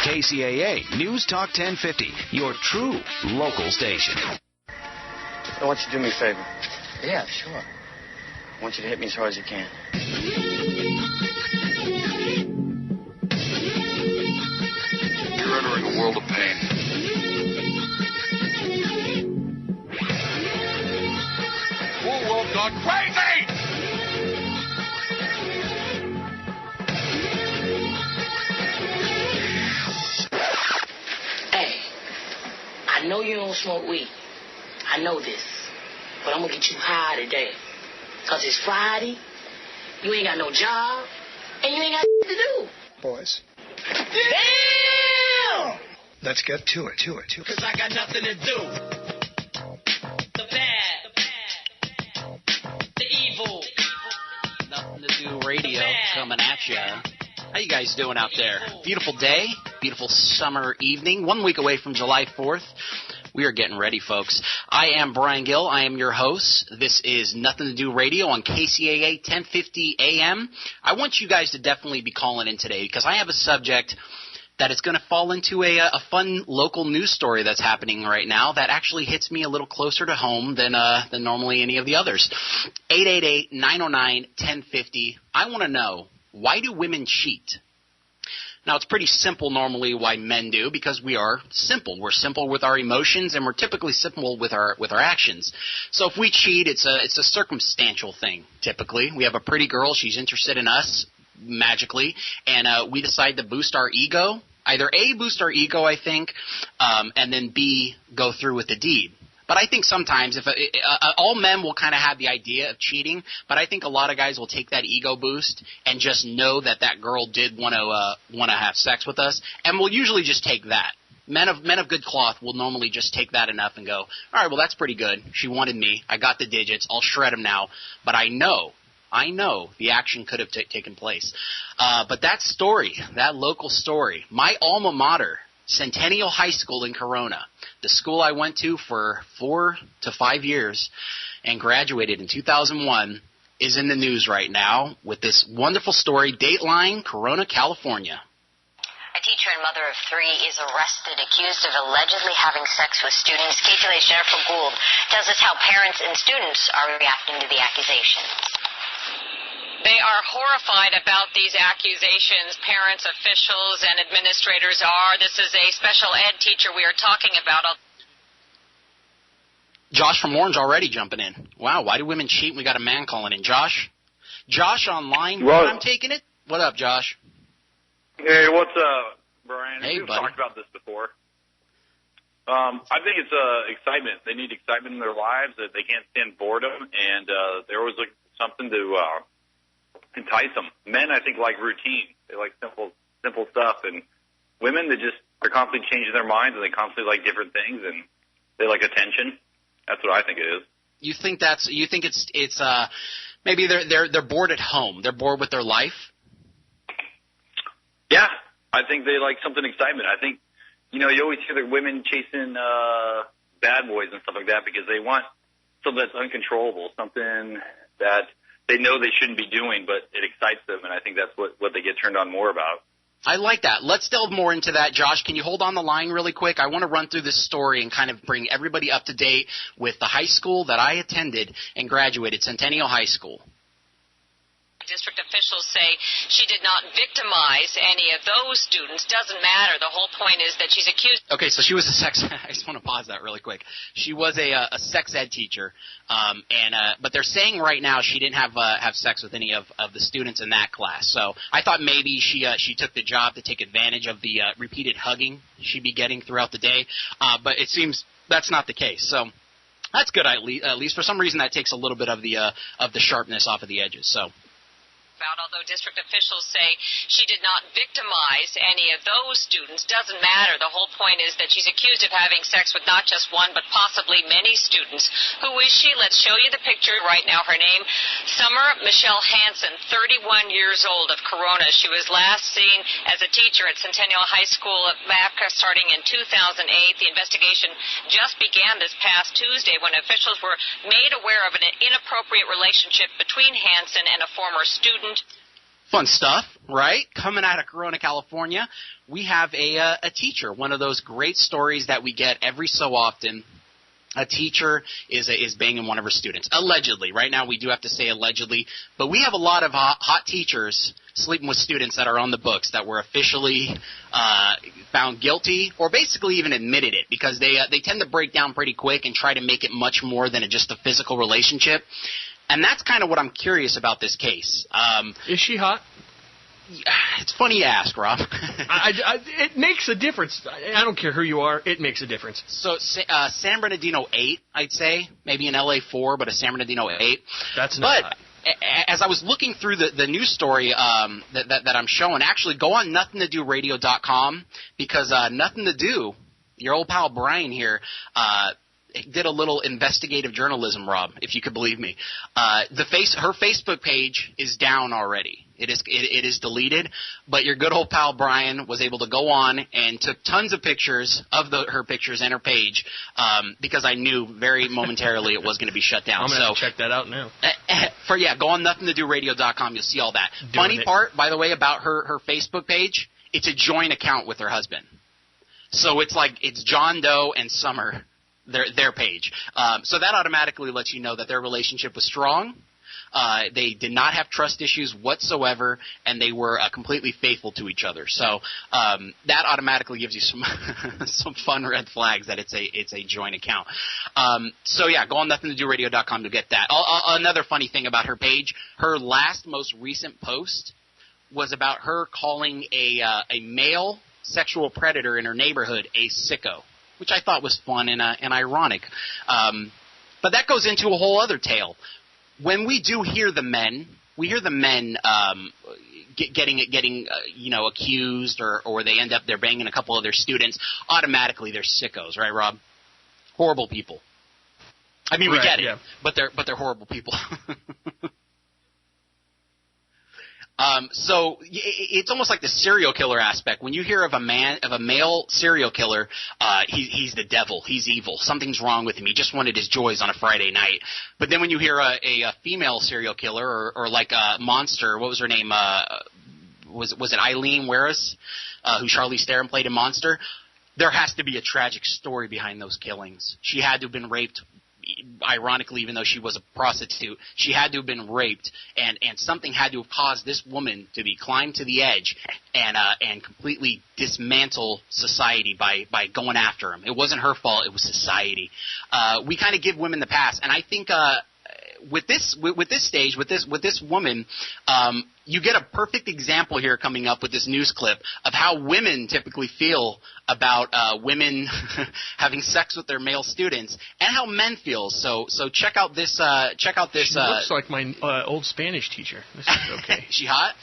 KCAA News Talk 1050, your true local station. I want you to do me a favor. Yeah, sure. I want you to hit me as hard as you can. You're entering a world of pain. Whole world gone crazy! Hey, I know you don't smoke weed. I know this. But I'm going to get you high today. Because it's Friday, you ain't got no job, and you ain't got to do. Boys. Damn! Let's get to it. Because I got nothing to do. The bad. The evil. Nothing to Do Radio coming at you. How you guys doing out there? Beautiful day, beautiful summer evening, 1 week away from July 4th. We are getting ready, folks. I am Bryan Gill. I am your host. This is Nothing to Do Radio on KCAA 1050 AM. I want you guys to definitely be calling in today because I have a subject that is going to fall into a fun local news story that's happening right now that actually hits me a little closer to home than normally any of the others. 888-909-1050. I want to know, why do women cheat? Now, it's pretty simple normally why men do, because we are simple. We're simple with our emotions, and we're typically simple with our actions. So if we cheat, it's a circumstantial thing, typically. We have a pretty girl. She's interested in us magically, and we decide to boost our ego. Either A, boost our ego, I think, and then B, go through with the deed. But I think sometimes all men will kind of have the idea of cheating, but I think a lot of guys will take that ego boost and just know that girl did want to have sex with us, and we'll usually just take that. Men of good cloth will normally just take that enough and go, all right, well, that's pretty good. She wanted me. I got the digits. I'll shred them now. But I know the action could have taken place. But that story, that local story, my alma mater, Centennial High School in Corona, the school I went to for 4 to 5 years and graduated in 2001, is in the news right now with this wonderful story. Dateline, Corona, California. A teacher and mother of 3 is arrested, accused of allegedly having sex with students. KCAA's Jennifer Gould tells us how parents and students are reacting to the accusations. They are horrified about these accusations. Parents, officials, and administrators are. This is a special ed teacher we are talking about. Josh from Orange already jumping in. Wow, why do women cheat? We got a man calling in. Josh online. Well, I'm taking it. What up, Josh? Hey, what's up, Brian? Hey, We've buddy. talked about this before. I think it's excitement. They need excitement in their lives. That they can't stand boredom, and they're always looking for something to entice them. Men, I think, like routine. They like simple stuff, and women, they're constantly changing their minds, and they constantly like different things, and they like attention. That's what I think it is. You think it's maybe they're bored at home. They're bored with their life. Yeah, I think they like something excitement. I think, you always hear that women chasing bad boys and stuff like that because they want something that's uncontrollable, something that they know they shouldn't be doing, but it excites them, and I think that's what they get turned on more about. I like that. Let's delve more into that. Josh, can you hold on the line really quick? I want to run through this story and kind of bring everybody up to date with the high school that I attended and graduated, Centennial High School. District officials say she did not victimize any of those students. Doesn't matter. The whole point is that she's accused. Okay, so she was a sex. I just want to pause that really quick. She was a sex ed teacher, but they're saying right now she didn't have sex with any of the students in that class. So I thought maybe she took the job to take advantage of the repeated hugging she'd be getting throughout the day. But it seems that's not the case. So that's good. At least for some reason that takes a little bit of the sharpness off of the edges. So. Although district officials say she did not victimize any of those students. Doesn't matter. The whole point is that she's accused of having sex with not just one, but possibly many students. Who is she? Let's show you the picture right now. Her name, Summer Michelle Hansen, 31 years old, of Corona. She was last seen as a teacher at Centennial High School back starting in 2008. The investigation just began this past Tuesday when officials were made aware of an inappropriate relationship between Hansen and a former student. Fun stuff, right? Coming out of Corona, California, we have a teacher. One of those great stories that we get every so often. A teacher is banging one of her students. Allegedly. Right now we do have to say allegedly. But we have a lot of hot teachers sleeping with students that are on the books that were officially found guilty or basically even admitted it, because they tend to break down pretty quick and try to make it much more than just a physical relationship. And that's kind of what I'm curious about this case. Is she hot? It's funny you ask, Rob. It makes a difference. I don't care who you are. It makes a difference. So San Bernardino 8, I'd say. Maybe an LA 4, but a San Bernardino 8. That's not hot. As I was looking through the news story that I'm showing, actually go on NothingToDoRadio.com, because Nothing to Do, your old pal Bryan here, did a little investigative journalism, Rob, if you could believe me. Her Facebook page is down already. It is deleted, but your good old pal Bryan was able to go on and took tons of pictures of her pictures and her page, because I knew very momentarily it was going to be shut down. I'm going to check that out now. Go on NothingToDoRadio.com. You'll see all that. Funny part, by the way, about her Facebook page, it's a joint account with her husband. So it's John Doe and Summer, their page. So that automatically lets you know that their relationship was strong. They did not have trust issues whatsoever, and they were completely faithful to each other. So that automatically gives you some some fun red flags that it's a joint account. So yeah, go on NothingToDoRadio.com to get that. Another funny thing about her page, her most recent post was about her calling a male sexual predator in her neighborhood a sicko, which I thought was fun and ironic. But that goes into a whole other tale. When we do hear the men, getting accused, or they end up they're banging a couple of their students. Automatically, they're sickos, right, Rob? Horrible people. I mean, we get it, yeah. but they're horrible people. So it's almost like the serial killer aspect. When you hear of a male serial killer, he's the devil. He's evil. Something's wrong with him. He just wanted his joys on a Friday night. But then when you hear a female serial killer, or like a Monster, what was her name? Was it Eileen Weris, who Charlize Theron played in Monster? There has to be a tragic story behind those killings. She had to have been raped. Ironically, even though she was a prostitute, she had to have been raped, and something had to have caused this woman to be climbed to the edge and completely dismantle society by going after him. It wasn't her fault; it was society. We kind of give women the pass, and I think with this woman, you get a perfect example here coming up with this news clip of how women typically feel about women having sex with their male students, and how men feel. So check out this. She looks like my old Spanish teacher. This is okay. She hot?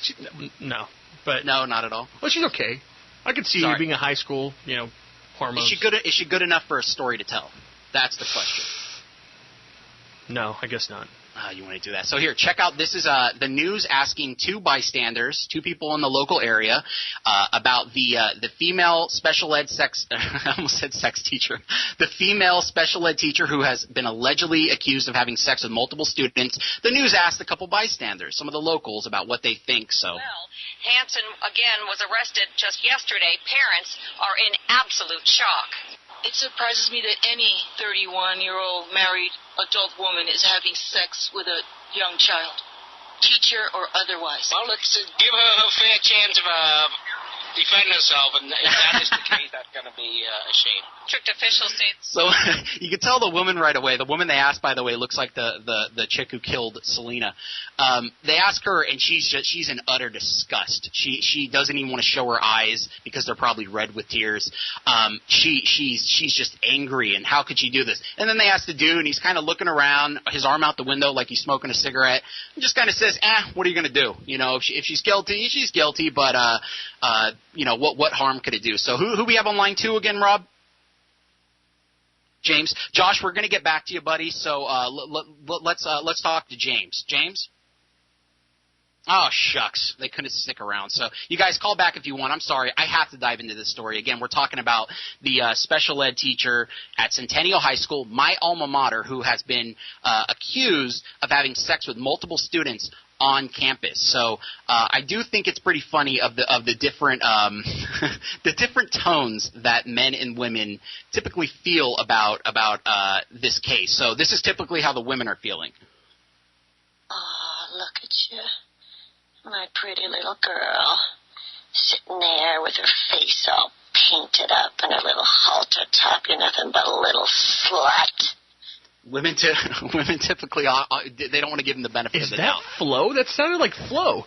No, but no, not at all. Well, she's okay. I could see her being a high school, hormones. Is she good enough for a story to tell? That's the question. No, I guess not. You want to do that. So here, check out, this is the news asking two people in the local area, about the female special ed I almost said sex teacher. The female special ed teacher who has been allegedly accused of having sex with multiple students. The news asked a couple bystanders, some of the locals, about what they think. So. Well, Hansen, again, was arrested just yesterday. Parents are in absolute shock. It surprises me that any 31-year-old married adult woman is having sex with a young child, teacher or otherwise. Well, let's give her a fair chance of defending herself, and if that is the case, that's going to be a shame. District officials say. So you can tell the woman right away. The woman they asked, by the way, looks like the chick who killed Selena. They ask her, and she's in utter disgust. She doesn't even want to show her eyes because they're probably red with tears. She's just angry, and how could she do this? And then they ask the dude, and he's kind of looking around, his arm out the window like he's smoking a cigarette, and just kind of says, what are you going to do? If she's guilty, she's guilty, but what harm could it do? So who we have on line 2 again, Rob? James. Josh, we're going to get back to you, buddy. So let's talk to James. James? Oh, shucks. They couldn't stick around. So you guys call back if you want. I'm sorry. I have to dive into this story. Again, we're talking about the special ed teacher at Centennial High School, my alma mater, who has been accused of having sex with multiple students on campus. So I do think it's pretty funny of the different the different tones that men and women typically feel about this case. So this is typically how the women are feeling. Oh, look at you, my pretty little girl, sitting there with her face all painted up and her little halter top. You're nothing but a little slut. Women typically they don't want to give them the benefit of the doubt. Is that Flo? That sounded like Flo.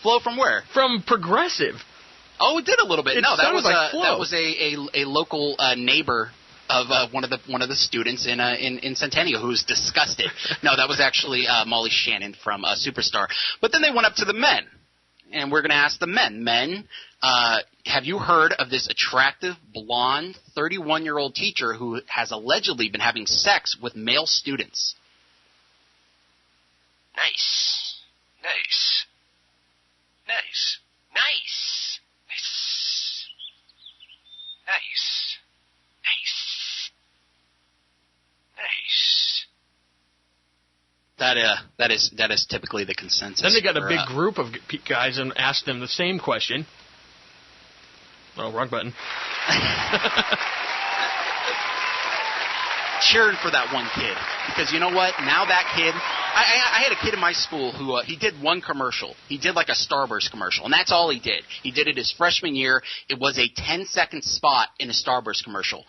Flo from where? From Progressive. Oh, it did a little bit. No, that was like Flo. That was a local neighbor of one of the students in Centennial who was disgusted. No, that was actually Molly Shannon from Superstar. But then they went up to the men, and we're going to ask the men. Men, have you heard of this attractive, blonde, 31-year-old teacher who has allegedly been having sex with male students? Nice. Nice. Nice. Nice. Nice. Nice. Nice. That is typically the consensus. Then they got a big group of guys and asked them the same question. Oh, wrong button. Cheering for that one kid, because you know what? Now that kid, I had a kid in my school who he did one commercial. He did like a Starburst commercial, and that's all he did. He did it his freshman year. It was a 10-second spot in a Starburst commercial.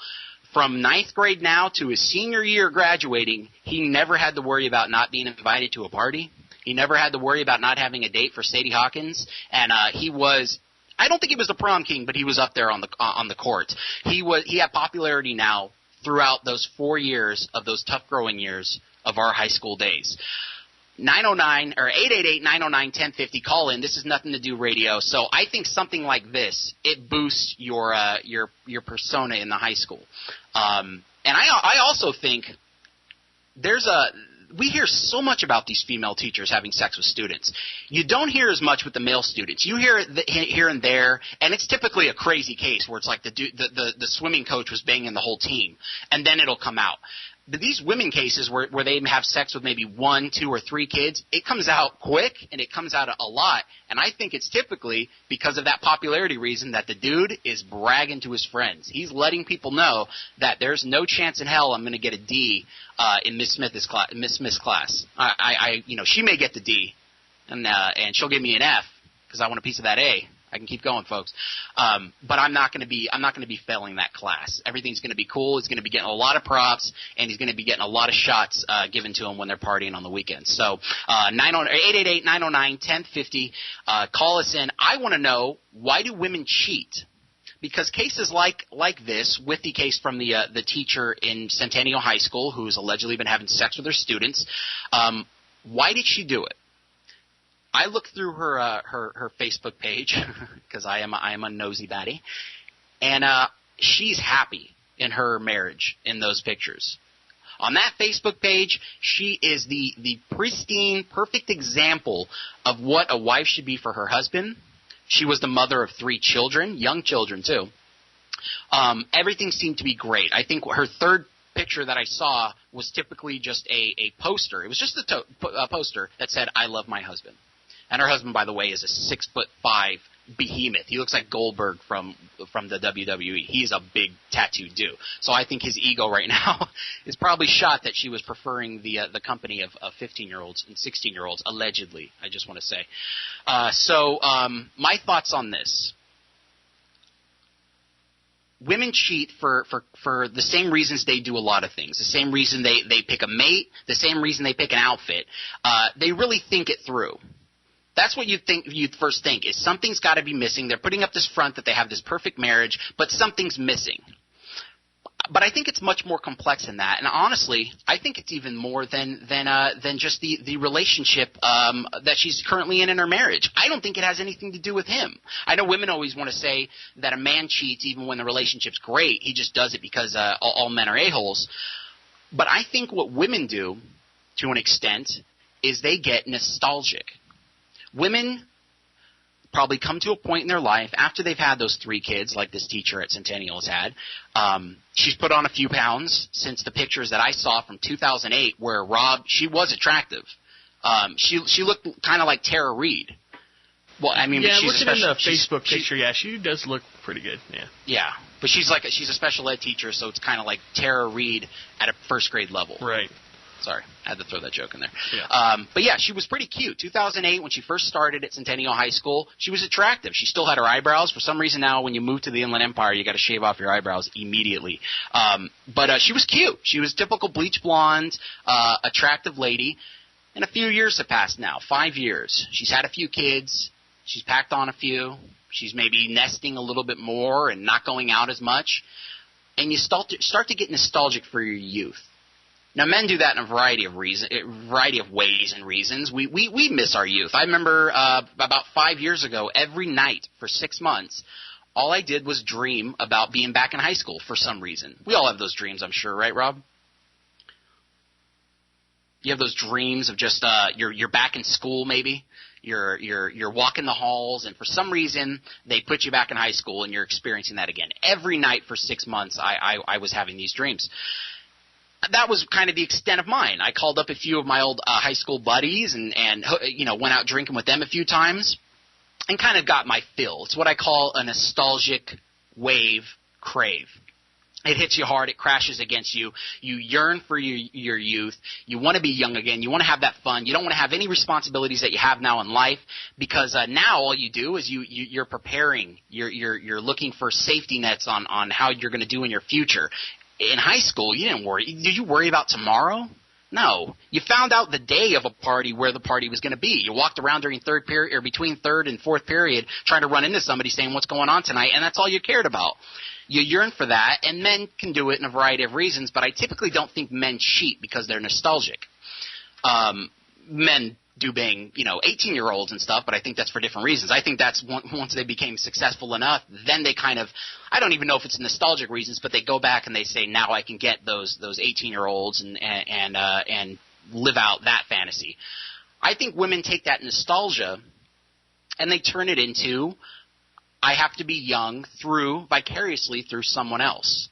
From 9th grade now to his senior year graduating, he never had to worry about not being invited to a party. He never had to worry about not having a date for Sadie Hawkins, and he was. I don't think he was the prom king, but he was up there on the court. He had popularity now throughout those 4 years of those tough growing years of our high school days. 909 or 888-909-1050. Call in. This is Nothing to Do Radio. So I think something like this, it boosts your persona in the high school. And I also think we hear so much about these female teachers having sex with students. You don't hear as much with the male students. You hear it here and there, and it's typically a crazy case where it's like the swimming coach was banging the whole team, and then it'll come out. But these women cases where they have sex with maybe 1, 2, or 3 kids, it comes out quick and it comes out a lot. And I think it's typically because of that popularity reason that the dude is bragging to his friends. He's letting people know that there's no chance in hell I'm going to get a D in Miss Smith's class. She may get the D, and she'll give me an F because I want a piece of that A. I can keep going, folks. But I'm not going to be failing that class. Everything's going to be cool. He's going to be getting a lot of props, and he's going to be getting a lot of shots given to him when they're partying on the weekends. So 888-909-1050. Call us in. I want to know, why do women cheat? Because cases like this, with the case from the teacher in Centennial High School who's allegedly been having sex with her students, why did she do it? I looked through her Facebook page because I am a nosy baddie, and she's happy in her marriage in those pictures. On that Facebook page, she is the pristine, perfect example of what a wife should be for her husband. She was the mother of 3 children, young children too. Everything seemed to be great. I think her third picture that I saw was typically just a poster. It was just a poster that said, "I love my husband." And her husband, by the way, is a 6'5" behemoth. He looks like Goldberg from the WWE. He's a big tattooed dude. So I think his ego right now is probably shot that she was preferring the company of 15-year-olds and 16-year-olds, allegedly, I just want to say. My thoughts on this. Women cheat for the same reasons they do a lot of things. The same reason they pick a mate, the same reason they pick an outfit. They really think it through. That's what you'd first think, is something's got to be missing. They're putting up this front that they have this perfect marriage, but something's missing. But I think it's much more complex than that. And honestly, I think it's even more than just the relationship that she's currently in her marriage. I don't think it has anything to do with him. I know women always want to say that a man cheats even when the relationship's great. He just does it because all men are a-holes. But I think what women do, to an extent, is they get nostalgic. Women probably come to a point in their life after they've had those 3 kids, like this teacher at Centennial has had. She's put on a few pounds since the pictures that I saw from 2008 where she was attractive. She looked kind of like Tara Reid. Well, I mean, yeah, she's looking in the Facebook picture, yeah, she does look pretty good. Yeah. Yeah, but she's a special ed teacher, so it's kind of like Tara Reid at a first grade level. Right. Sorry, I had to throw that joke in there. Yeah. But yeah, she was pretty cute. 2008, when she first started at Centennial High School, she was attractive. She still had her eyebrows. For some reason now, when you move to the Inland Empire, you got to shave off your eyebrows immediately. But she was cute. She was typical bleach blonde, attractive lady. And a few years have passed now, 5 years. She's had a few kids. She's packed on a few. She's maybe nesting a little bit more and not going out as much. And you start to get nostalgic for your youth. Now, men do that in a variety of ways and reasons. We miss our youth. I remember about 5 years ago, every night for 6 months, all I did was dream about being back in high school for some reason. We all have those dreams, I'm sure, right, Rob? You have those dreams of just you're back in school, maybe. You're walking the halls, and for some reason they put you back in high school, and you're experiencing that again. Every night for 6 months, I was having these dreams. That was kind of the extent of mine. I called up a few of my old high school buddies and went out drinking with them a few times and kind of got my fill. It's what I call a nostalgic wave crave. It hits you hard. It crashes against you. You yearn for your youth. You want to be young again. You want to have that fun. You don't want to have any responsibilities that you have now in life because now all you do is you're preparing. You're looking for safety nets on how you're going to do in your future. In high school, you didn't worry. Did you worry about tomorrow? No. You found out the day of a party where the party was going to be. You walked around during third period or between third and fourth period trying to run into somebody saying what's going on tonight, and that's all you cared about. You yearn for that, and men can do it in a variety of reasons, but I typically don't think men cheat because they're nostalgic. Men do bang, 18-year-olds and stuff, but I think that's for different reasons. I think that's once they became successful enough, then they kind of, I don't even know if it's nostalgic reasons, but they go back and they say, now I can get those 18-year-olds and live out that fantasy. I think women take that nostalgia and they turn it into, I have to be young vicariously through someone else.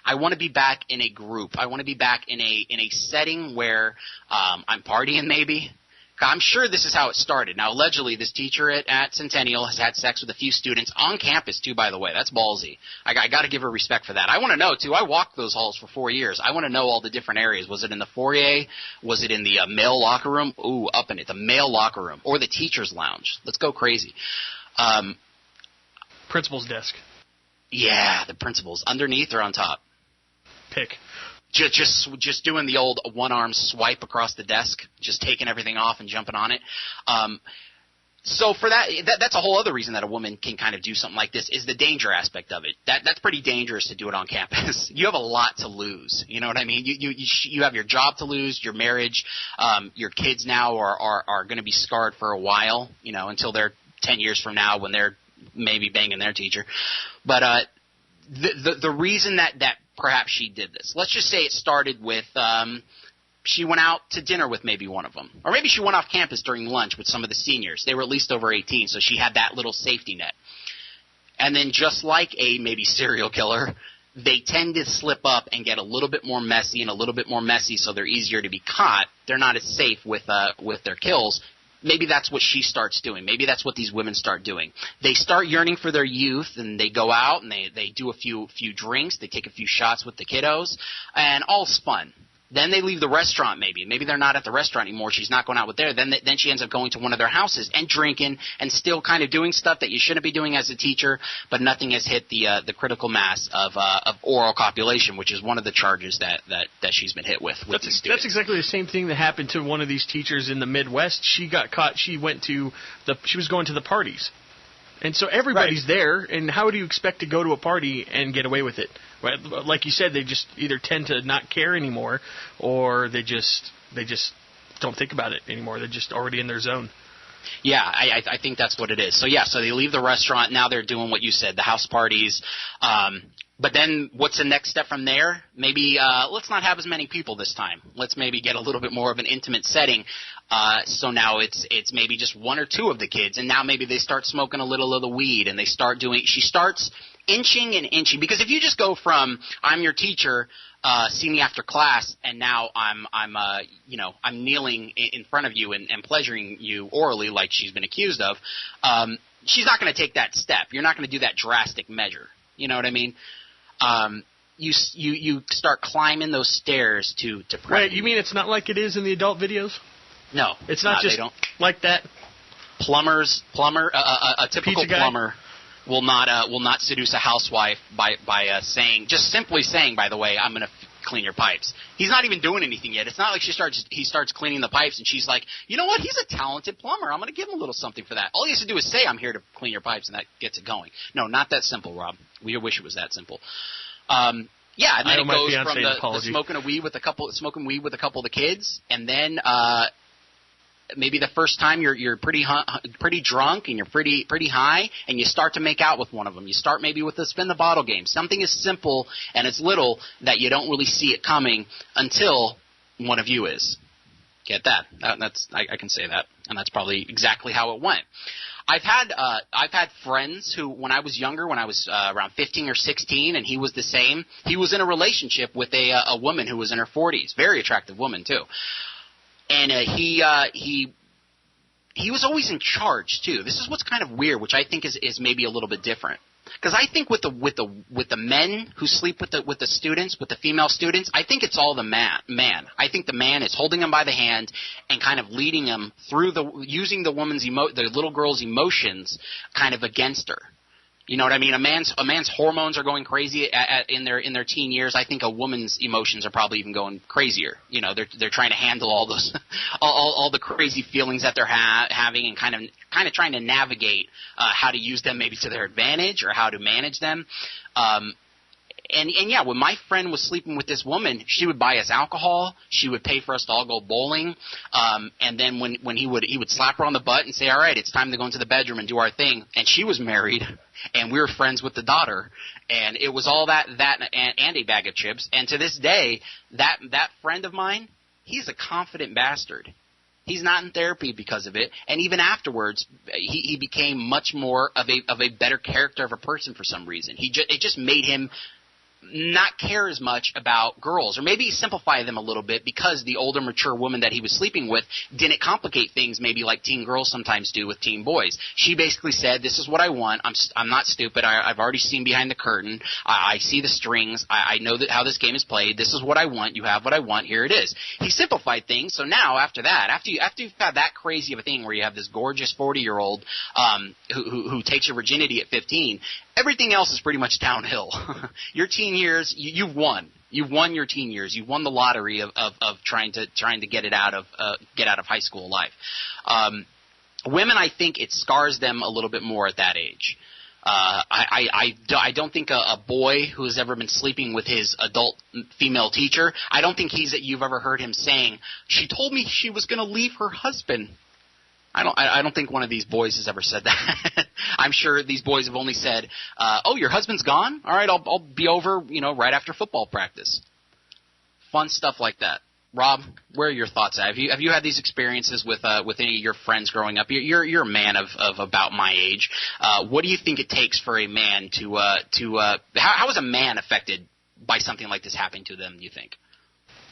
I want to be back in a group. I want to be back in a setting where I'm partying maybe. I'm sure this is how it started. Now, allegedly, this teacher at Centennial has had sex with a few students on campus, too, by the way. That's ballsy. I got to give her respect for that. I want to know, too. I walked those halls for 4 years. I want to know all the different areas. Was it in the foyer? Was it in the male locker room? Ooh, up in it. The male locker room. Or the teacher's lounge. Let's go crazy. Principal's desk. Yeah, the principal's. Underneath or on top? Pick. Just doing the old one-arm swipe across the desk, just taking everything off and jumping on it. So for that's a whole other reason that a woman can kind of do something like this is the danger aspect of it. That's pretty dangerous to do it on campus. You have a lot to lose. You know what I mean? You have your job to lose, your marriage, your kids now are going to be scarred for a while, until they're 10 years from now when they're maybe banging their teacher. But the reason that perhaps she did this. Let's just say it started with she went out to dinner with maybe one of them. Or maybe she went off campus during lunch with some of the seniors. They were at least over 18, so she had that little safety net. And then just like a maybe serial killer, they tend to slip up and get a little bit more messy so they're easier to be caught. They're not as safe with their kills. Maybe that's what she starts doing. Maybe that's what these women start doing. They start yearning for their youth, and they go out and they do a few drinks. They take a few shots with the kiddos, and all's fun. Then they leave the restaurant maybe. Maybe they're not at the restaurant anymore. She's not going out with there. Then she ends up going to one of their houses and drinking and still kind of doing stuff that you shouldn't be doing as a teacher, but nothing has hit the critical mass of oral copulation, which is one of the charges that she's been hit with the students. That's exactly the same thing that happened to one of these teachers in the Midwest. She got caught. She was going to the parties. And so everybody's there, and how do you expect to go to a party and get away with it? Right? Like you said, they just either tend to not care anymore, or they just don't think about it anymore. They're just already in their zone. Yeah, I think that's what it is. So they leave the restaurant. Now they're doing what you said, the house parties. But then what's the next step from there? Maybe let's not have as many people this time. Let's maybe get a little bit more of an intimate setting. So now it's maybe just one or two of the kids, and now maybe they start smoking a little of the weed, and she starts inching and inching. Because if you just go from I'm your teacher, see me after class, and now I'm kneeling in front of you and pleasuring you orally like she's been accused of, she's not going to take that step. You're not going to do that drastic measure. You know what I mean? You start climbing those stairs to Wait, you mean it's not like it is in the adult videos? No, it's not just like that. A typical plumber will not seduce a housewife by simply saying, by the way, I'm going to clean your pipes. He's not even doing anything yet. It's not like he starts cleaning the pipes and she's like, you know what? He's a talented plumber. I'm going to give him a little something for that. All he has to do is say, I'm here to clean your pipes, and that gets it going. No, not that simple, Rob. We wish it was that simple. And then it goes from the smoking weed with a couple of the kids, and then maybe the first time you're pretty drunk and you're pretty high, and you start to make out with one of them. You start maybe with the spin the bottle game. Something as simple and as little that you don't really see it coming until one of you is. Get that? I can say that, and that's probably exactly how it went. I've had friends who, when I was younger, when I was around 15 or 16, and he was the same. He was in a relationship with a woman who was in her 40s, very attractive woman too. And he was always in charge too. This is what's kind of weird, which I think is maybe a little bit different. Because I think with the men who sleep with the students, with the female students, I think it's all the man. I think the man is holding them by the hand and kind of leading them through using the little girl's emotions kind of against her. You know what I mean? A man's hormones are going crazy in their teen years. I think a woman's emotions are probably even going crazier. You know, they're trying to handle all those all the crazy feelings that they're having, and kind of trying to navigate how to use them maybe to their advantage or how to manage them. And when my friend was sleeping with this woman, she would buy us alcohol. She would pay for us to all go bowling. And then when he would slap her on the butt and say, "All right, it's time to go into the bedroom and do our thing." And she was married, and we were friends with the daughter. And it was all that and a bag of chips. And to this day, that friend of mine, he's a confident bastard. He's not in therapy because of it, and even afterwards, he became much more of a better character of a person for some reason. It just made him not care as much about girls, or maybe simplify them a little bit, because the older, mature woman that he was sleeping with didn't complicate things maybe like teen girls sometimes do with teen boys. She basically said, "This is what I want. I'm not stupid. I've already seen behind the curtain. I see the strings. I know how this game is played. This is what I want. You have what I want. Here it is." He simplified things. So now after you've had that crazy of a thing where you have this gorgeous 40-year-old who takes your virginity at 15, everything else is pretty much downhill. Your teen years, you've won. You've won your teen years. You've won the lottery of trying to get out of high school life. Women, I think it scars them a little bit more at that age. I don't think a boy who has ever been sleeping with his adult female teacher, I don't think you've ever heard him saying, "She told me she was going to leave her husband." I don't think one of these boys has ever said that. I'm sure these boys have only said, "Oh, your husband's gone? All right, I'll be over, right after football practice." Fun stuff like that. Rob, where are your thoughts at? Have you had these experiences with any of your friends growing up? You're a man of about my age. What do you think it takes for a man how is a man affected by something like this happening to them, you think?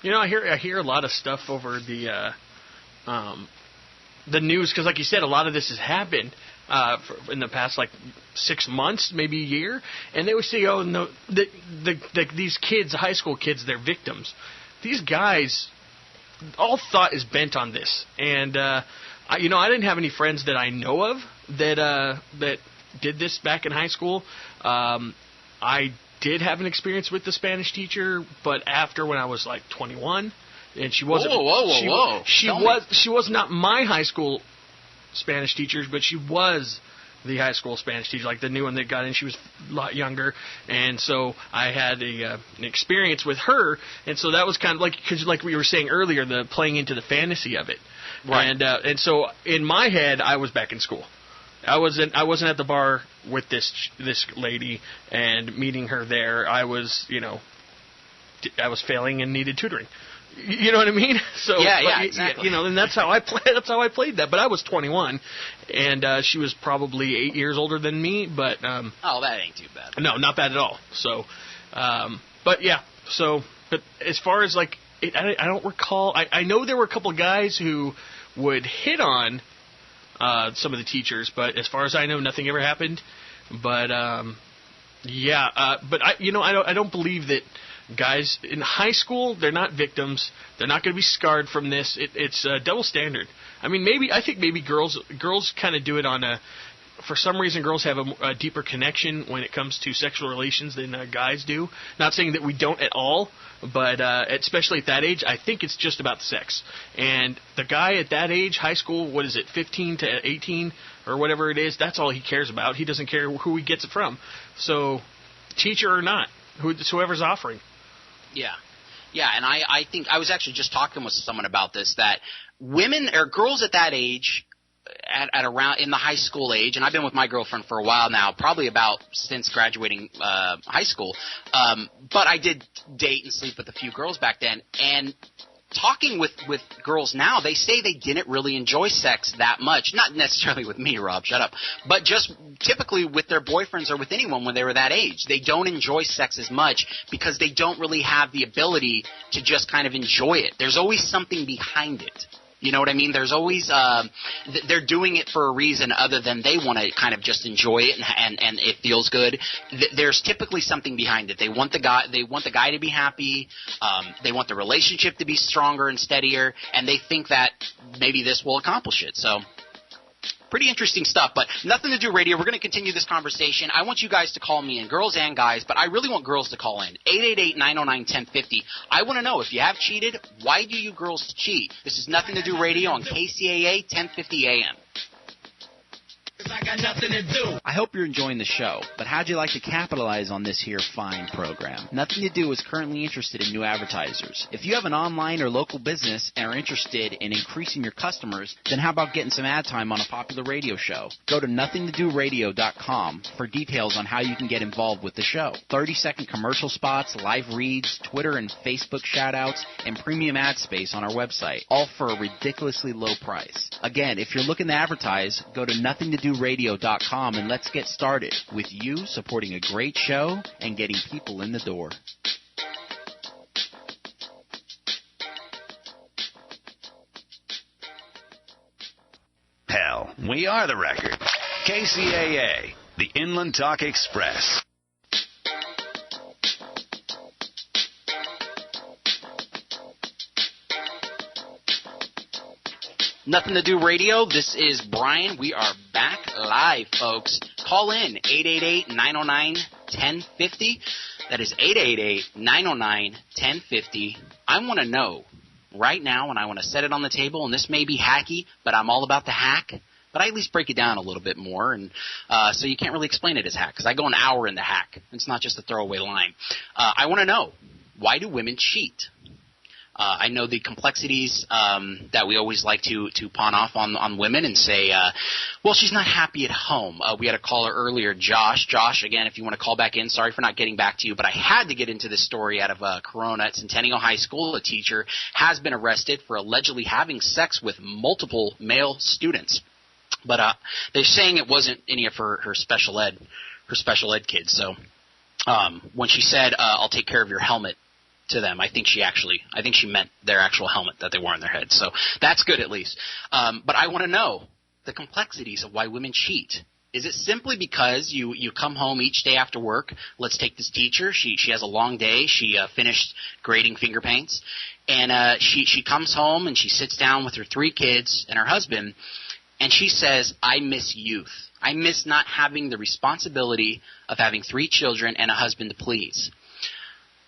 I hear a lot of stuff over the news, because like you said, a lot of this has happened in the past 6 months, maybe a year, and they would say, "Oh no, these kids, high school kids, they're victims." These guys, all thought is bent on this, and I didn't have any friends that I know of that did this back in high school. I did have an experience with the Spanish teacher, but after, when I was 21. And she wasn't. Whoa! She was not my high school Spanish teacher, but she was the high school Spanish teacher, the new one that got in. She was a lot younger, and so I had an experience with her, and so that was kind of because we were saying earlier, the playing into the fantasy of it, right? And so in my head, I was back in school. I wasn't at the bar with this lady and meeting her there. I was failing and needed tutoring. You know what I mean? So yeah, exactly. You know, and that's how I played that. But I was 21, and she was probably 8 years older than me. But oh, that ain't too bad. No, not bad at all. So, but yeah. So, but as far as like, I don't recall. I know there were a couple of guys who would hit on some of the teachers, but as far as I know, nothing ever happened. But but I don't believe that. Guys in high school, they're not victims. They're not going to be scarred from this. It's a double standard. I mean, I think maybe girls kind of do it on a. For some reason, girls have a deeper connection when it comes to sexual relations than guys do. Not saying that we don't at all, but especially at that age, I think it's just about the sex. And the guy at that age, high school, 15 to 18 or whatever it is, that's all he cares about. He doesn't care who he gets it from. So, teacher or not, whoever's offering. Yeah, and I think I was actually just talking with someone about this, that women or girls at that age, at around in the high school age, and I've been with my girlfriend for a while now, probably about since graduating high school, but I did date and sleep with a few girls back then, and talking with girls now, they say they didn't really enjoy sex that much. Not necessarily with me, Rob, shut up. But just typically with their boyfriends or with anyone when they were that age. They don't enjoy sex as much because they don't really have the ability to just kind of enjoy it. There's always something behind it. You know what I mean? There's always they're doing it for a reason other than they want to kind of just enjoy it and it feels good. There's typically something behind it. They want the guy to be happy. They want the relationship to be stronger and steadier, and they think that maybe this will accomplish it. So pretty interesting stuff, but Nothing to Do Radio. We're going to continue this conversation. I want you guys to call me in, girls and guys, but I really want girls to call in. 888-909-1050. I want to know, if you have cheated, why do you girls cheat? This is Nothing to Do Radio on KCAA 1050 AM. I got nothing to do. I hope you're enjoying the show, but how'd you like to capitalize on this here fine program? Nothing to Do is currently interested in new advertisers. If you have an online or local business and are interested in increasing your customers, then how about getting some ad time on a popular radio show? Go to NothingToDoRadio.com for details on how you can get involved with the show. 30-second commercial spots, live reads, Twitter and Facebook shout-outs, and premium ad space on our website, all for a ridiculously low price. Again, if you're looking to advertise, go to NothingToDoRadio.com and let's get started with you supporting a great show and getting people in the door. Hell, we are the record. KCAA, the Inland Talk Express. Nothing to Do Radio. This is Bryan. We are back live, folks. Call in 888-909-1050. That is 888-909-1050. I want to know right now, and I want to set it on the table, and this may be hacky, but I'm all about the hack. But I at least break it down a little bit more, and so you can't really explain it as hack, because I go an hour in the hack. It's not just a throwaway line. I want to know, why do women cheat? I know the complexities that we always like to pawn off on women and say, well, she's not happy at home. We had a caller earlier, Josh. Josh, again, if you want to call back in, sorry for not getting back to you, but I had to get into this story out of Corona at Centennial High School. A teacher has been arrested for allegedly having sex with multiple male students. But they're saying it wasn't any of her special ed kids. So when she said, I'll take care of your helmet, to them, I think she meant their actual helmet that they wore on their head. So that's good at least. But I want to know the complexities of why women cheat. Is it simply because you come home each day after work? Let's take this teacher. She has a long day. She finished grading finger paints. And she comes home and she sits down with her 3 kids and her husband, and she says, I miss youth. I miss not having the responsibility of having 3 children and a husband to please.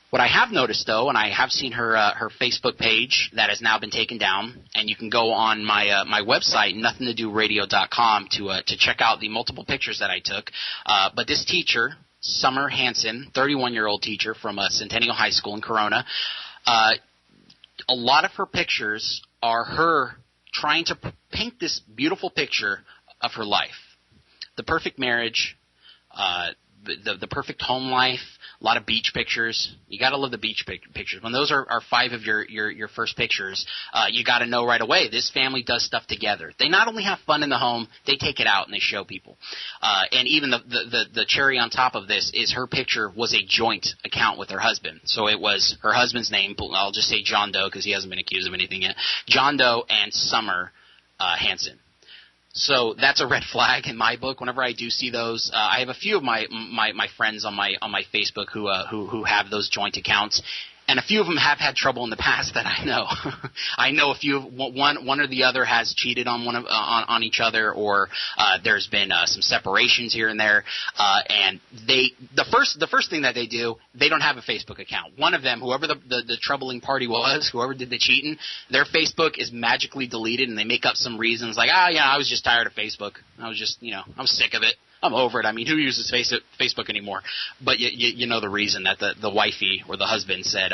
What I have noticed, though, and I have seen her Facebook page that has now been taken down, and you can go on my website, NothingToDoRadio.com, to check out the multiple pictures that I took. But this teacher, Summer Hansen, 31-year-old teacher from Centennial High School in Corona, a lot of her pictures are her trying to paint this beautiful picture of her life. The perfect marriage, the perfect home life, A lot of beach pictures. You got to love the beach pictures. When those are 5 of your first pictures, you got to know right away this family does stuff together. They not only have fun in the home, they take it out and they show people. And even the cherry on top of this is her picture was a joint account with her husband. So it was her husband's name. I'll just say John Doe because he hasn't been accused of anything yet. John Doe and Summer Hansen. So that's a red flag in my book. Whenever I do see those, I have a few of my friends on my Facebook who have those joint accounts, and a few of them have had trouble in the past that I know. I know a few. One or the other has cheated on on each other, or there's been some separations here and there. And the first thing that they do, they don't have a Facebook account. One of them, whoever the troubling party was, whoever did the cheating, their Facebook is magically deleted, and they make up some reasons like, I was just tired of Facebook. I was just, I'm sick of it. I'm over it. I mean, who uses Facebook anymore? But you know the reason that the wifey or the husband said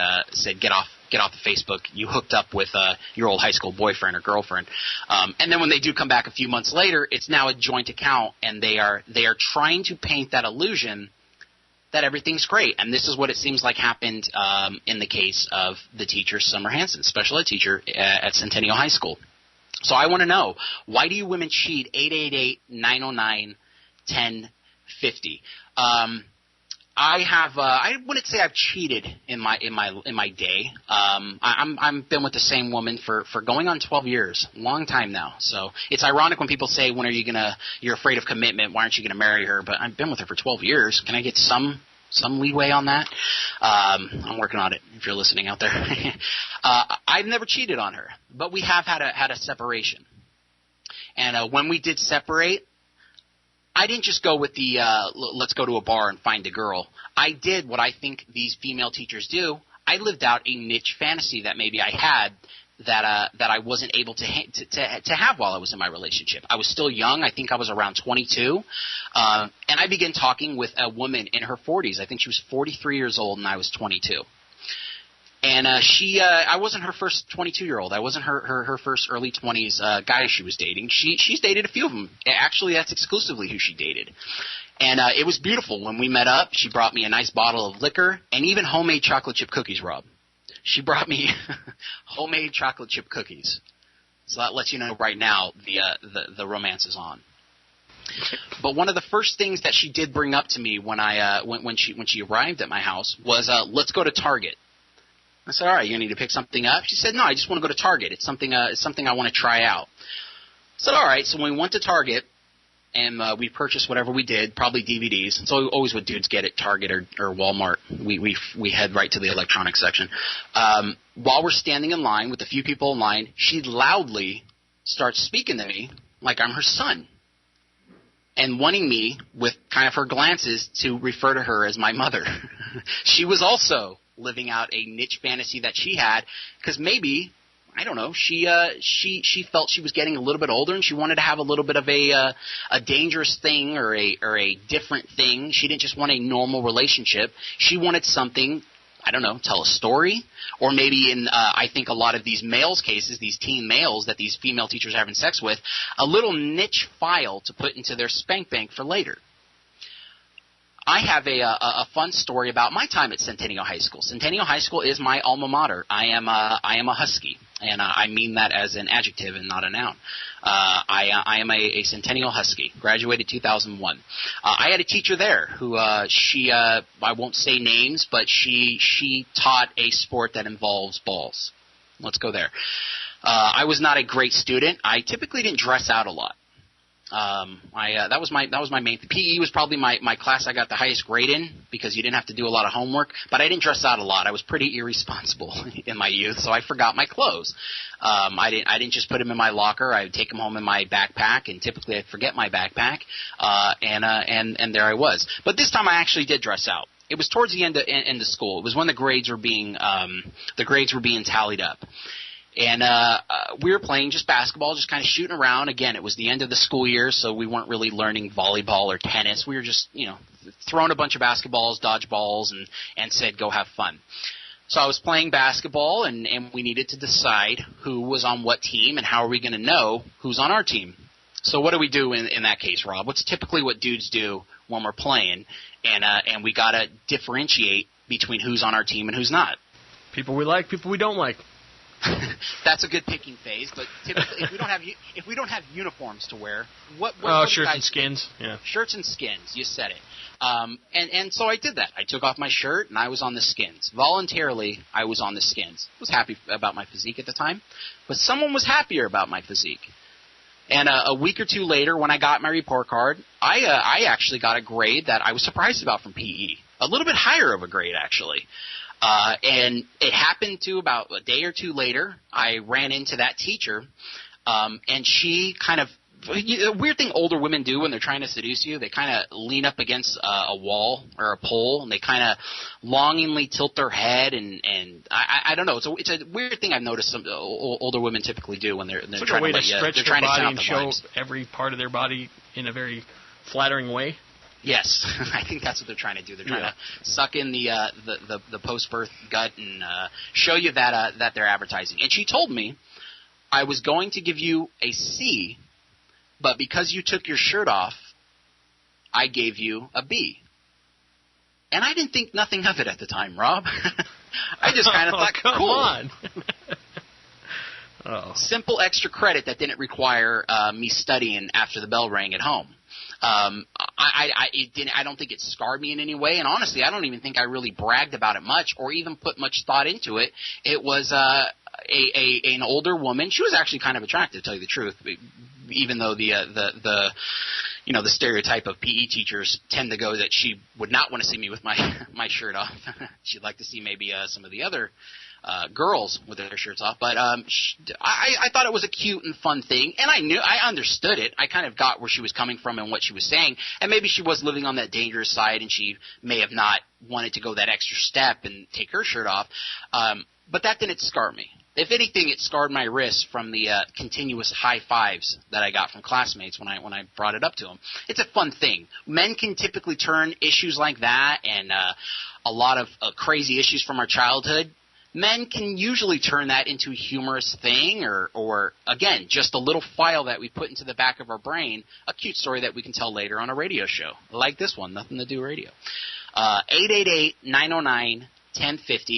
get off the Facebook. You hooked up with your old high school boyfriend or girlfriend. And then when they do come back a few months later, it's now a joint account, and they are trying to paint that illusion that everything's great. And this is what it seems like happened in the case of the teacher, Summer Hansen, special ed teacher at Centennial High School. So I want to know, why do you women cheat? 888-909-1050. I wouldn't say I've cheated in my day. I've been with the same woman for going on 12 years, long time now. So it's ironic when people say, when are you you're afraid of commitment, why aren't you gonna marry her? But I've been with her for 12 years. Can I get some leeway on that? I'm working on it, if you're listening out there. I've never cheated on her, but we have had a separation. And when we did separate, I didn't just go with the let's go to a bar and find a girl. I did what I think these female teachers do. I lived out a niche fantasy that maybe I had that I wasn't able to have while I was in my relationship. I was still young. I think I was around 22. And I began talking with a woman in her 40s. I think she was 43 years old and I was 22. And I wasn't her first 22-year-old. I wasn't her first early 20s guy she was dating. She's dated a few of them. Actually, that's exclusively who she dated. And it was beautiful. When we met up, she brought me a nice bottle of liquor and even homemade chocolate chip cookies, Rob. She brought me homemade chocolate chip cookies. So that lets you know right now the romance is on. But one of the first things that she did bring up to me when she arrived at my house was, let's go to Target. I said, all right, you need to pick something up? She said, no, I just want to go to Target. It's something I want to try out. I said, all right. So when we went to Target and we purchased whatever we did, probably DVDs. It's always what dudes get at Target or Walmart. We head right to the electronics section. While we're standing in line with a few people in line, she loudly starts speaking to me like I'm her son and wanting me, with kind of her glances, to refer to her as my mother. She was also living out a niche fantasy that she had, because maybe, I don't know, she felt she was getting a little bit older and she wanted to have a little bit of a dangerous thing or a different thing. She didn't just want a normal relationship. She wanted something, I don't know, tell a story, or maybe in I think a lot of these males' cases, these teen males that these female teachers are having sex with, a little niche file to put into their spank bank for later. I have a fun story about my time at Centennial High School. Centennial High School is my alma mater. I am a Husky, and I mean that as an adjective and not a noun. I am a Centennial Husky, graduated 2001. I had a teacher there who I won't say names, but she taught a sport that involves balls. Let's go there. I was not a great student. I typically didn't dress out a lot. That was my main thing. PE was probably my class I got the highest grade in, because you didn't have to do a lot of homework, but I didn't dress out a lot. I was pretty irresponsible in my youth, so I forgot my clothes. I didn't just put them in my locker. I would take them home in my backpack, and typically I'd forget my backpack, and there I was. But this time I actually did dress out. It was towards the end of school. It was when the grades were being tallied up. And we were playing just basketball, just kind of shooting around. Again, it was the end of the school year, so we weren't really learning volleyball or tennis. We were just, throwing a bunch of basketballs, dodgeballs, and said, go have fun. So I was playing basketball, and we needed to decide who was on what team and how are we going to know who's on our team. So what do we do in that case, Rob? What's typically what dudes do when we're playing, and we gotta differentiate between who's on our team and who's not. People we like, people we don't like. That's a good picking phase, but typically, if we don't have uniforms to wear, what shirts and skins, yeah, shirts and skins. You said it. And so I did that. I took off my shirt and I was on the skins. Voluntarily, I was on the skins. I was happy about my physique at the time, but someone was happier about my physique. And a week or two later, when I got my report card, I actually got a grade that I was surprised about from PE. A little bit higher of a grade, actually. And it happened to about a day or two later, I ran into that teacher, and she kind of – a weird thing older women do when they're trying to seduce you, they kind of lean up against a wall or a pole, and they kind of longingly tilt their head, and I don't know. It's a weird thing I've noticed some older women typically do when they're it's like trying a way to to stretch their body and show every part of their body in a very flattering way. Yes, I think that's what they're trying to do. They're trying to suck in the post-birth gut and show you that they're advertising. And she told me, I was going to give you a C, but because you took your shirt off, I gave you a B. And I didn't think nothing of it at the time, Rob. I just kind of thought, come cool. on. Simple extra credit that didn't require me studying after the bell rang at home. I don't think it scarred me in any way, and honestly, I don't even think I really bragged about it much or even put much thought into it. It was an older woman. She was actually kind of attractive, to tell you the truth, even though the stereotype of PE teachers tend to go that she would not want to see me with my shirt off. She'd like to see maybe some of the other girls with their shirts off, but I thought it was a cute and fun thing, and I understood it. I kind of got where she was coming from and what she was saying, and maybe she was living on that dangerous side, and she may have not wanted to go that extra step and take her shirt off, but that didn't scar me. If anything, it scarred my wrist from the continuous high fives that I got from classmates when I brought it up to them. It's a fun thing. Men can typically turn issues like that and a lot of crazy issues from our childhood. Men can usually turn that into a humorous thing or, again, just a little file that we put into the back of our brain, a cute story that we can tell later on a radio show, like this one, Nothing to Do Radio. 888-909-1050.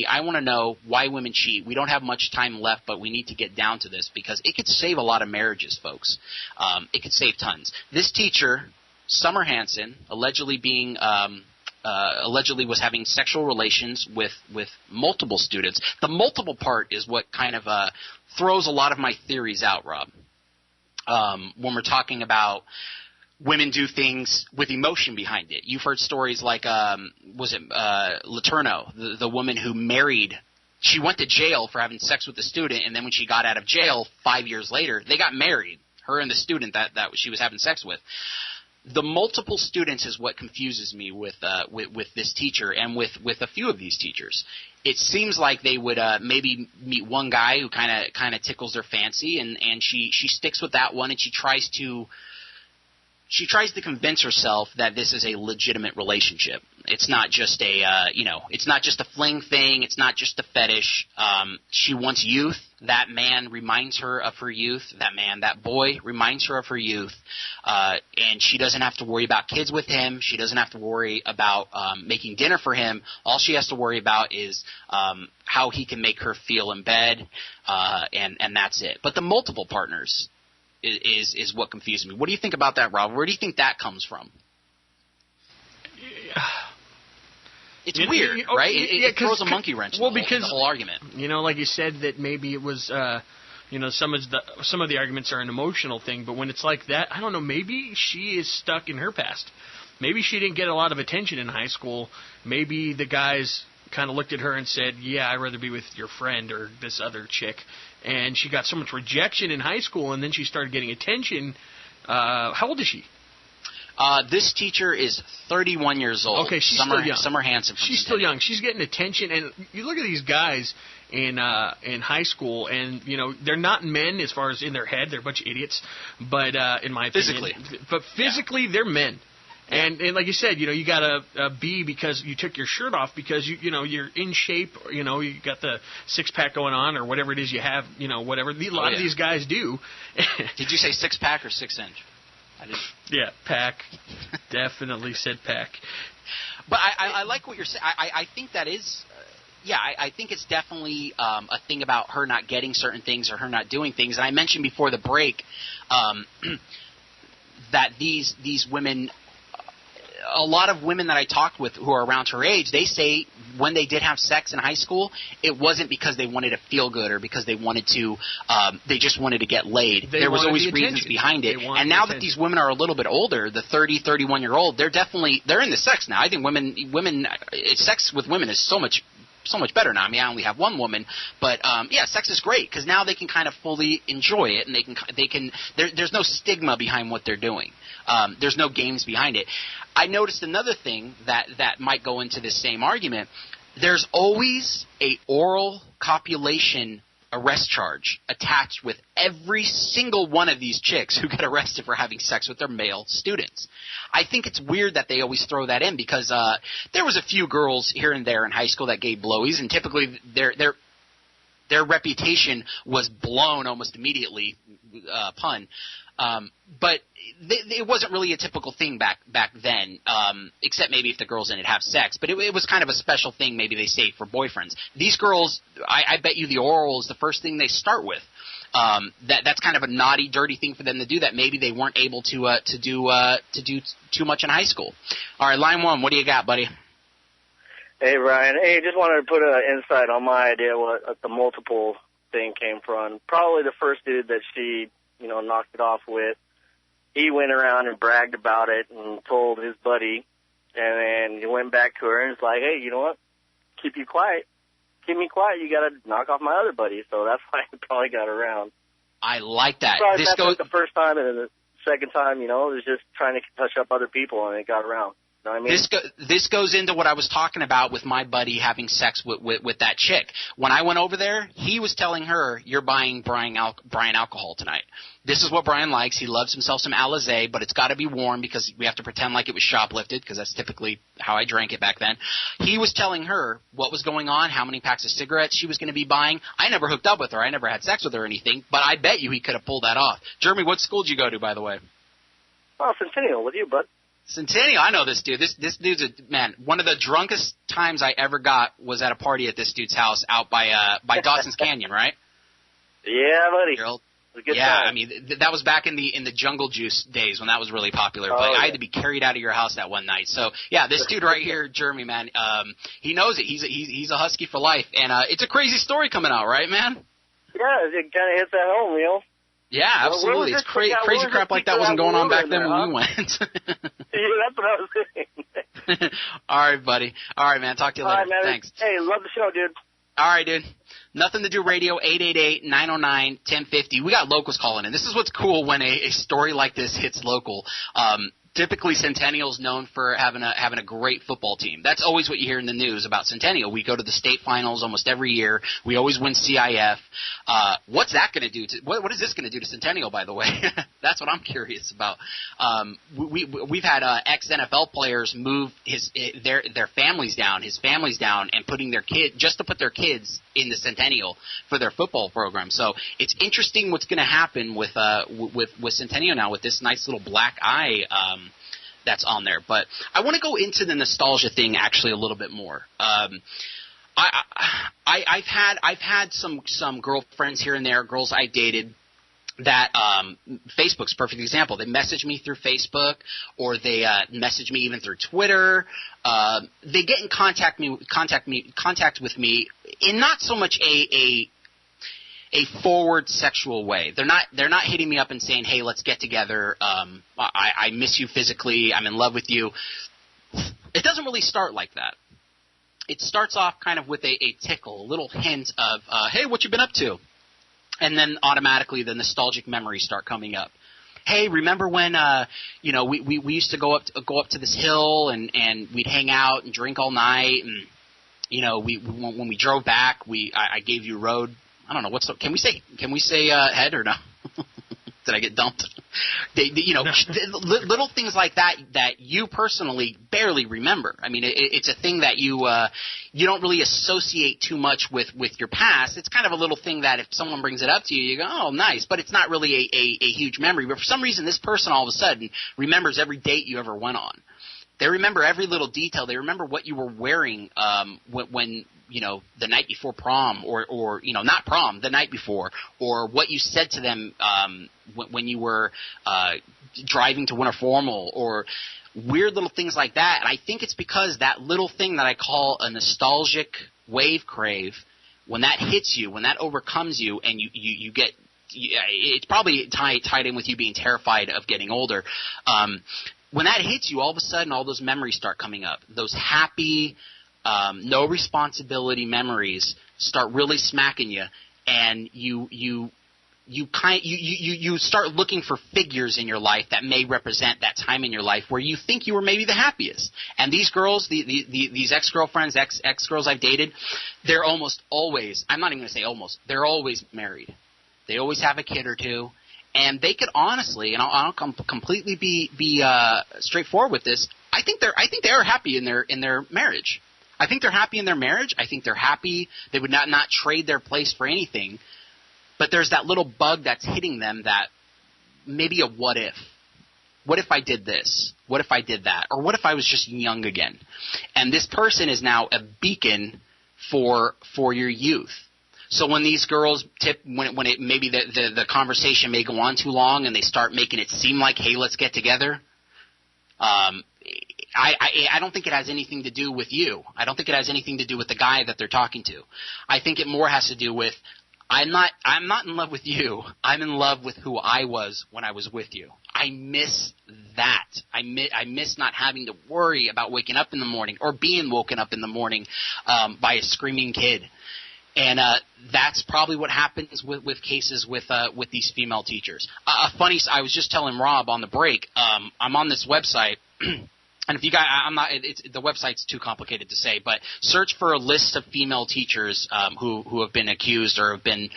I want to know why women cheat. We don't have much time left, but we need to get down to this because it could save a lot of marriages, folks. It could save tons. This teacher, Summer Hansen, allegedly was having sexual relations with multiple students. The multiple part is what kind of throws a lot of my theories out, Rob. When we're talking about women do things with emotion behind it. You've heard stories like, Letourneau, the woman who married – she went to jail for having sex with the student, and then when she got out of jail 5 years later, they got married, her and the student that she was having sex with. The multiple students is what confuses me with this teacher and with a few of these teachers. It seems like they would maybe meet one guy who kind of tickles their fancy, and she sticks with that one, and she tries to convince herself that this is a legitimate relationship. It's not just it's not just a fling thing. It's not just a fetish. She wants youth. That man reminds her of her youth. That boy reminds her of her youth. And she doesn't have to worry about kids with him. She doesn't have to worry about making dinner for him. All she has to worry about is how he can make her feel in bed, and that's it. But the multiple partners is what confuses me. What do you think about that, Rob? Where do you think that comes from? It's weird, right? It throws a monkey wrench in the whole argument. Like you said, that maybe it was, some of the arguments are an emotional thing, but when it's like that, I don't know, maybe she is stuck in her past. Maybe she didn't get a lot of attention in high school. Maybe the guys kind of looked at her and said, yeah, I'd rather be with your friend or this other chick. And she got so much rejection in high school, and then she started getting attention. How old is she? This teacher is 31 years old. Okay, she's still young. Summer Hansen. She's still young. She's getting attention, and you look at these guys in high school, and they're not men as far as in their head. They're a bunch of idiots, but in my opinion, physically, they're men. And like you said, you got a B because you took your shirt off because you're in shape. You got the 6-pack going on or whatever it is you have. Whatever a lot of these guys do. Did you say 6-pack or 6-inch? Yeah, pack. Definitely said pack. But I like what you're saying. I think that is, I think it's definitely a thing about her not getting certain things or her not doing things. And I mentioned before the break that these women, a lot of women that I talked with who are around her age, they say when they did have sex in high school, it wasn't because they wanted to feel good or because they wanted to, they just wanted to get laid. There was always reasons behind it. And now that these women are a little bit older, the 30, 31-year-old, they're into sex now. I think sex with women is so much better now. I mean, I only have one woman, but sex is great because now they can kind of fully enjoy it, and they can. There's no stigma behind what they're doing. There's no games behind it. I noticed another thing that might go into this same argument. There's always a oral copulation arrest charge attached with every single one of these chicks who get arrested for having sex with their male students. I think it's weird that they always throw that in because there was a few girls here and there in high school that gave blowies, and typically their reputation was blown almost immediately, pun. But it wasn't really a typical thing back then, except maybe if the girls in it have sex. But it was kind of a special thing maybe they saved for boyfriends. These girls, I bet you the oral is the first thing they start with. That's kind of a naughty, dirty thing for them to do that maybe they weren't able to do too much in high school. All right, line one, what do you got, buddy? Hey, Bryan. Hey, just wanted to put an insight on my idea what the multiple thing came from. Probably the first dude that she knocked it off with. He went around and bragged about it and told his buddy, and then he went back to her and was like, hey, you know what? Keep me quiet. You got to knock off my other buddy. So that's why he probably got around. I like that. Probably the first time, and then the second time, it was just trying to touch up other people, and it got around. You know what I mean? This goes into what I was talking about with my buddy having sex with that chick. When I went over there, he was telling her, you're buying Bryan alcohol tonight. This is what Bryan likes. He loves himself some Alizé, but it's got to be warm because we have to pretend like it was shoplifted because that's typically how I drank it back then. He was telling her what was going on, how many packs of cigarettes she was going to be buying. I never hooked up with her. I never had sex with her or anything, but I bet you he could have pulled that off. Jeremy, what school did you go to, by the way? Oh, Centennial with you, bud. Centennial, I know this dude. This dude's one of the drunkest times I ever got was at a party at this dude's house out by Dawson's Canyon, right? Yeah, buddy. Time. I mean that was back in the Jungle Juice days when that was really popular. But I had to be carried out of your house that one night. So yeah, this dude right here, Jeremy, man, he knows it. He's a husky for life, and it's a crazy story coming out, right, man? Yeah, it kind of hits that home, Yeah, absolutely. It's crazy crap like that wasn't going on back then when we went. Yeah, that's what I was saying. All right, buddy. All right, man. Talk to you later. All right, man. Thanks. Hey, love the show, dude. All right, dude. Nothing to Do Radio, 888-909-1050. We got locals calling in. This is what's cool when a story like this hits local. Typically, Centennial's known for having a great football team. That's always what you hear in the news about Centennial. We go to the state finals almost every year. We always win CIF. What's that going to do? What is this going to do to Centennial, by the way? That's what I'm curious about. We've had ex-NFL players move their families down, and putting their to put their kids in the Centennial for their football program. So it's interesting what's going to happen with Centennial now with this nice little black eye that's on there. But I want to go into the nostalgia thing actually a little bit more. I've had some girlfriends here and there, girls I dated, that Facebook's a perfect example. They message me through Facebook, or they message me even through Twitter. They get in contact with me in not so much a forward sexual way. They're not hitting me up and saying, "Hey, let's get together. I miss you physically. I'm in love with you." It doesn't really start like that. It starts off kind of with a tickle, a little hint of, "Hey, what you been up to?" And then automatically the nostalgic memories start coming up. Hey, remember when we used to go up to this hill and we'd hang out and drink all night, and when we drove back, I gave you road. I don't know can we say head or no? Did I get dumped? Little things like that you personally barely remember. I mean, it's a thing that you don't really associate too much with your past. It's kind of a little thing that if someone brings it up to you, you go, oh, nice, but it's not really a huge memory. But for some reason, this person all of a sudden remembers every date you ever went on. They remember every little detail. They remember what you were wearing when the night before prom, or not prom, the night before, or what you said to them when you were driving to Winter Formal, or weird little things like that. And I think it's because that little thing that I call a nostalgic wave crave, when that hits you, when that overcomes you, and you get it's probably tied in with you being terrified of getting older. When that hits you, all of a sudden, all those memories start coming up. Those happy, no responsibility memories start really smacking you, and you start looking for figures in your life that may represent that time in your life where you think you were maybe the happiest. And these girls, these ex-girlfriends, ex-girls I've dated, they're almost always, I'm not even going to say almost, they're always married. They always have a kid or two. And they could honestly, and I'll completely be straightforward with this. I think they are happy in their marriage. I think they're happy in their marriage. I think they're happy. They would not trade their place for anything. But there's that little bug that's hitting them, that maybe a what if. What if I did this? What if I did that? Or what if I was just young again? And this person is now a beacon for your youth. So when these girls when it maybe the conversation may go on too long and they start making it seem like, hey, let's get together, I don't think it has anything to do with you. I don't think it has anything to do with the guy that they're talking to. I think it more has to do with, I'm not in love with you. I'm in love with who I was when I was with you. I miss that. I miss not having to worry about waking up in the morning or being woken up in the morning by a screaming kid. And that's probably what happens with cases with these female teachers. I was just telling Rob on the break. I'm on this website, and if you guys, the website's too complicated to say, but search for a list of female teachers who have been accused or have been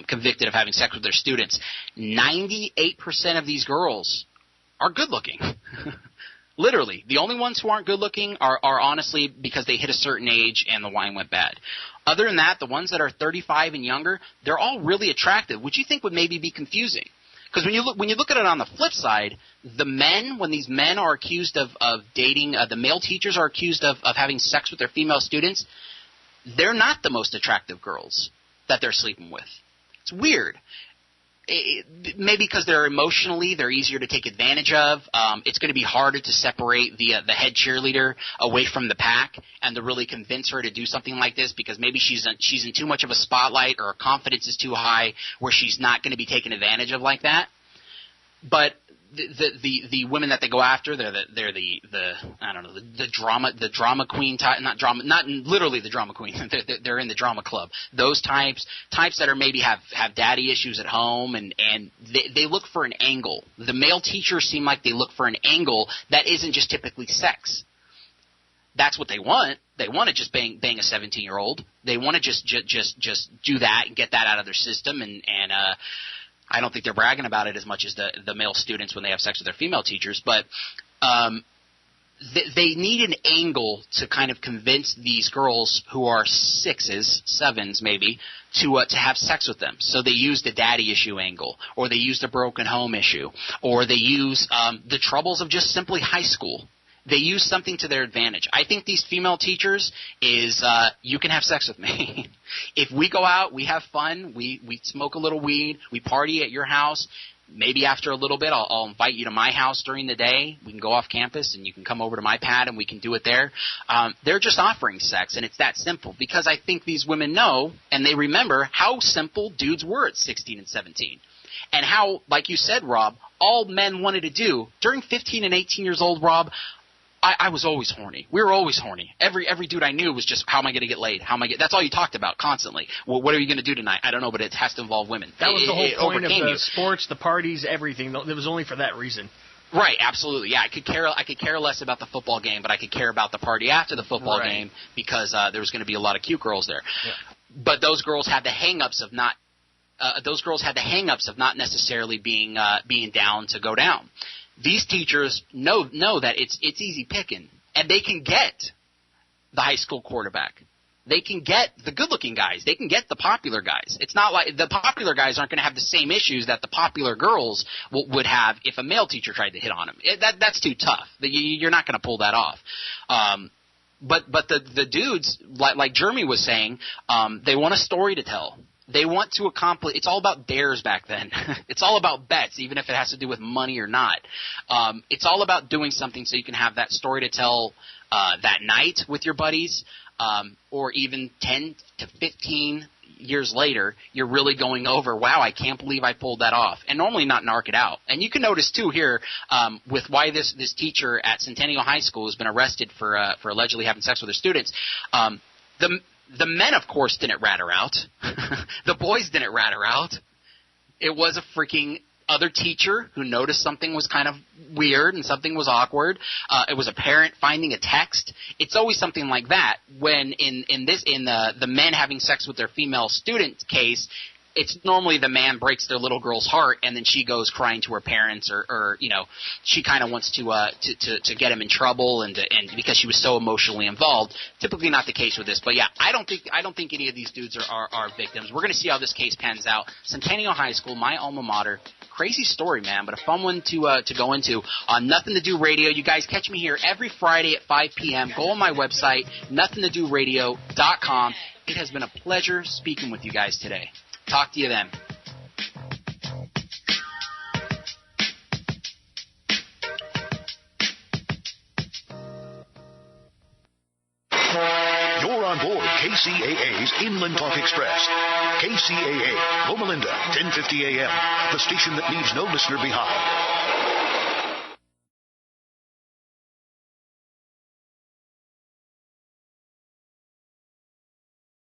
convicted of having sex with their students. 98% of these girls are good looking. Literally, the only ones who aren't good looking are honestly because they hit a certain age and the wine went bad. Other than that, the ones that are 35 and younger, they're all really attractive, which you think would maybe be confusing. Because when you look at it on the flip side, when these men are accused of dating, the male teachers are accused of having sex with their female students, they're not the most attractive girls that they're sleeping with. It's weird. Maybe because they're easier to take advantage of. It's going to be harder to separate the head cheerleader away from the pack and to really convince her to do something like this, because maybe she's in too much of a spotlight, or her confidence is too high where she's not going to be taken advantage of like that. But the women that they go after, they're the drama queen type, not literally the drama queen. They're in the drama club. Those types that are maybe have daddy issues at home, and they look for an angle. The male teachers seem like they look for an angle that isn't just typically sex. That's what they want. They want to just bang a 17-year-old. They want to just do that and get that out of their system, and I don't think they're bragging about it as much as the male students when they have sex with their female teachers, but they need an angle to kind of convince these girls who are 6s, 7s maybe, to have sex with them. So they use the daddy issue angle, or they use the broken home issue, or they use the troubles of just simply high school. They use something to their advantage. I think these female teachers is you can have sex with me. If we go out, we have fun, we smoke a little weed, we party at your house. Maybe after a little bit, I'll invite you to my house during the day. We can go off campus, and you can come over to my pad, and we can do it there. They're just offering sex, and it's that simple, because I think these women know, and they remember how simple dudes were at 16 and 17. And how, like you said, Rob, all men wanted to do. During 15 and 18 years old, Rob, I was always horny. We were always horny. Every dude I knew was just, how am I going to get laid? That's all you talked about constantly. Well, what are you going to do tonight? I don't know, but it has to involve women. That was the whole point of the sports, the parties, everything. It was only for that reason. Right, absolutely. Yeah, I could care less about the football game, but I could care about the party after the football game, because there was going to be a lot of cute girls there. Yeah. But those girls had the hang-ups of not those girls had the hang-ups of not necessarily being down to go down. These teachers know that it's easy picking, and they can get the high school quarterback. They can get the good-looking guys. They can get the popular guys. It's not like the popular guys aren't going to have the same issues that the popular girls would have if a male teacher tried to hit on them. That's too tough. You're not going to pull that off. But the dudes, like Jeremy was saying, they want a story to tell. They want to accomplish – it's all about dares back then. It's all about bets, even if it has to do with money or not. It's all about doing something so you can have that story to tell that night with your buddies, or even 10 to 15 years later, you're really going over, wow, I can't believe I pulled that off, and normally not narc it out. And you can notice, too, here with why this teacher at Centennial High School has been arrested for allegedly having sex with her students. The men, of course, didn't rat her out. The boys didn't rat her out. It was a freaking other teacher who noticed something was kind of weird and something was awkward. It was a parent finding a text. It's always something like that. When in the men having sex with their female student case, it's normally the man breaks their little girl's heart, and then she goes crying to her parents, or she kind of wants to get him in trouble, and because she was so emotionally involved. Typically not the case with this, but yeah, I don't think any of these dudes are victims. We're going to see how this case pans out. Centennial High School, my alma mater. Crazy story, man, but a fun one to go into on Nothing to Do Radio. You guys catch me here every Friday at 5 p.m. Go on my website, NothingToDoRadio.com. It has been a pleasure speaking with you guys today. Talk to you then. You're on board KCAA's Inland Talk Express. KCAA, Loma Linda, 1050 a.m., the station that leaves no listener behind.